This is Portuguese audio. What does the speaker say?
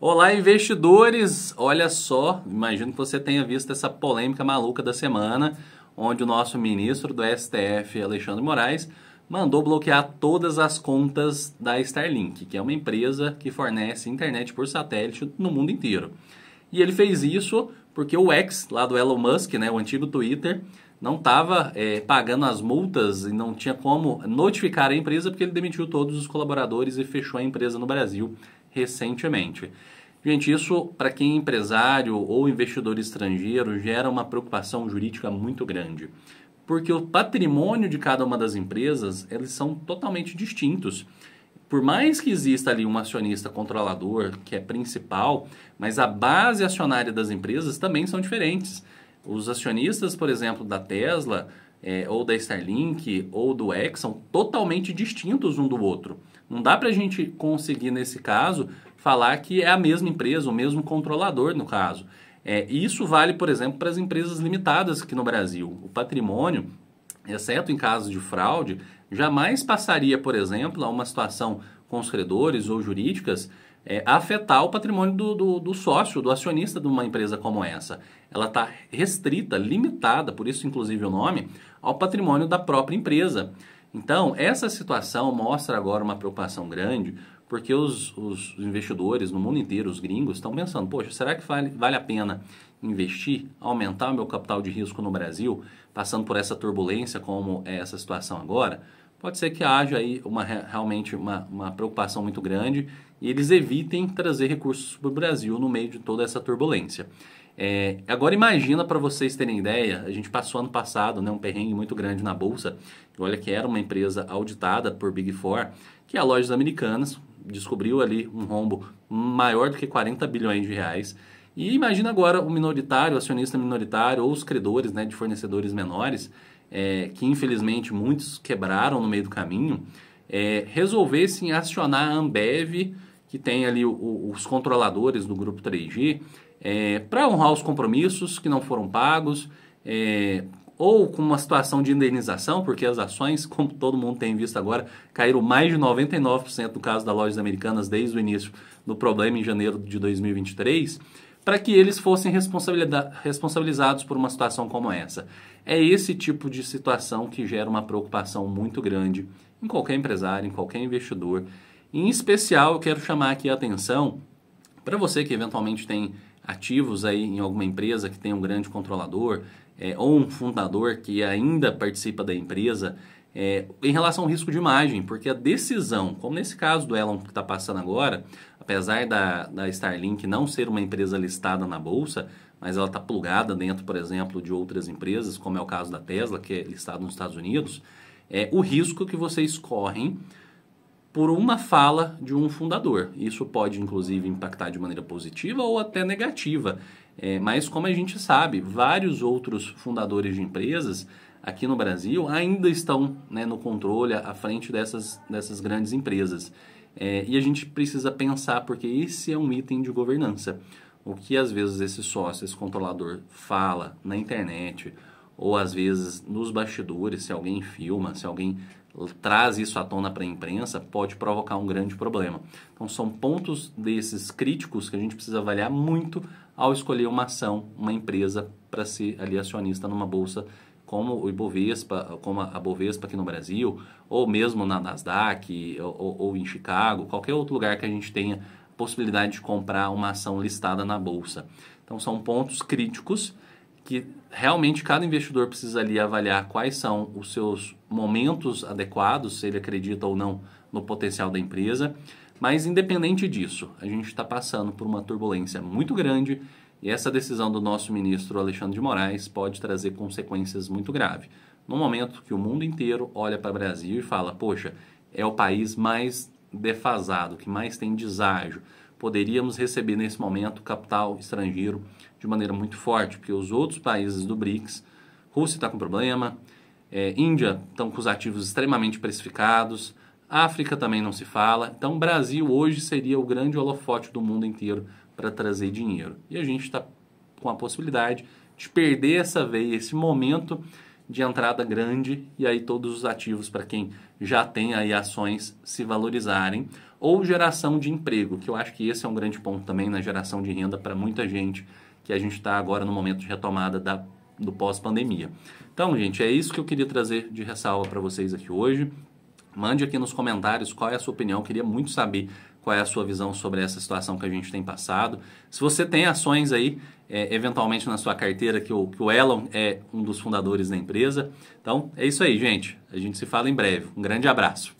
Olá, investidores! Olha só, imagino que você tenha visto essa polêmica maluca da semana, onde o nosso ministro do STF, Alexandre Moraes, mandou bloquear todas as contas da Starlink, que é uma empresa que fornece internet por satélite no mundo inteiro. E ele fez isso porque o X, lá do Elon Musk, né, o antigo Twitter, não estava pagando as multas e não tinha como notificar a empresa porque ele demitiu todos os colaboradores e fechou a empresa no Brasil recentemente. Gente, isso para quem é empresário ou investidor estrangeiro gera uma preocupação jurídica muito grande, porque o patrimônio de cada uma das empresas, eles são totalmente distintos. Por mais que exista ali um acionista controlador, que é principal, mas a base acionária das empresas também são diferentes. Os acionistas, por exemplo, da Tesla, ou da Starlink, ou do X, são totalmente distintos um do outro. Não dá para a gente conseguir, nesse caso, falar que é a mesma empresa, o mesmo controlador, no caso. Isso vale, por exemplo, para as empresas limitadas aqui no Brasil. O patrimônio, exceto em casos de fraude, jamais passaria, por exemplo, a uma situação com os credores ou jurídicas a afetar o patrimônio do sócio, do acionista de uma empresa como essa. Ela está restrita, limitada, por isso inclusive o nome, ao patrimônio da própria empresa. Então, essa situação mostra agora uma preocupação grande, porque os investidores no mundo inteiro, os gringos, estão pensando, poxa, será que vale a pena investir, aumentar o meu capital de risco no Brasil, passando por essa turbulência como é essa situação agora? Pode ser que haja aí realmente uma preocupação muito grande e eles evitem trazer recursos para o Brasil no meio de toda essa turbulência. Agora imagina, para vocês terem ideia, a gente passou ano passado, né, um perrengue muito grande na Bolsa, olha que era uma empresa auditada por Big Four, que é a Lojas Americanas, descobriu ali um rombo maior do que 40 bilhões de reais. E imagina agora o minoritário, o acionista minoritário ou os credores, né, de fornecedores menores, que infelizmente muitos quebraram no meio do caminho, resolvessem acionar a Ambev, que tem ali os controladores do grupo 3G, para honrar os compromissos que não foram pagos, ou com uma situação de indenização, porque as ações, como todo mundo tem visto agora, caíram mais de 99% no caso das Lojas Americanas desde o início do problema em janeiro de 2023, para que eles fossem responsabilizados por uma situação como essa. É esse tipo de situação que gera uma preocupação muito grande em qualquer empresário, em qualquer investidor. Em especial, eu quero chamar aqui a atenção para você que eventualmente tem ativos aí em alguma empresa que tem um grande controlador, ou um fundador que ainda participa da empresa, em relação ao risco de imagem, porque a decisão, como nesse caso do Elon que está passando agora, apesar da Starlink não ser uma empresa listada na Bolsa, mas ela está plugada dentro, por exemplo, de outras empresas, como é o caso da Tesla, que é listada nos Estados Unidos, o risco que vocês correm por uma fala de um fundador. Isso pode, inclusive, impactar de maneira positiva ou até negativa. Mas, como a gente sabe, vários outros fundadores de empresas aqui no Brasil ainda estão, né, no controle, à frente dessas grandes empresas. E a gente precisa pensar, porque esse é um item de governança. O que, às vezes, esse sócio, esse controlador fala na internet, ou, às vezes, nos bastidores, se alguém filma, se alguém traz isso à tona para a imprensa, pode provocar um grande problema. Então, são pontos desses críticos que a gente precisa avaliar muito ao escolher uma ação, uma empresa para ser ali acionista numa bolsa como o Ibovespa, como a Bovespa aqui no Brasil, ou mesmo na Nasdaq, ou em Chicago, qualquer outro lugar que a gente tenha possibilidade de comprar uma ação listada na bolsa. Então, são pontos críticos que realmente cada investidor precisa ali avaliar quais são os seus momentos adequados, se ele acredita ou não no potencial da empresa. Mas independente disso, a gente está passando por uma turbulência muito grande e essa decisão do nosso ministro Alexandre de Moraes pode trazer consequências muito graves. No momento que o mundo inteiro olha para o Brasil e fala, poxa, é o país mais defasado, que mais tem deságio, poderíamos receber nesse momento capital estrangeiro de maneira muito forte, porque os outros países do BRICS, Rússia está com problema, Índia estão com os ativos extremamente precificados, África também não se fala, então o Brasil hoje seria o grande holofote do mundo inteiro para trazer dinheiro. E a gente está com a possibilidade de perder essa veia, esse momento de entrada grande, e aí todos os ativos para quem já tem aí ações se valorizarem, ou geração de emprego, que eu acho que esse é um grande ponto também na geração de renda para muita gente, que a gente está agora no momento de retomada do pós-pandemia. Então, gente, é isso que eu queria trazer de ressalva para vocês aqui hoje. Mande aqui nos comentários qual é a sua opinião, queria muito saber qual é a sua visão sobre essa situação que a gente tem passado. Se você tem ações aí, eventualmente na sua carteira, que o Elon é um dos fundadores da empresa. Então, é isso aí, gente. A gente se fala em breve. Um grande abraço.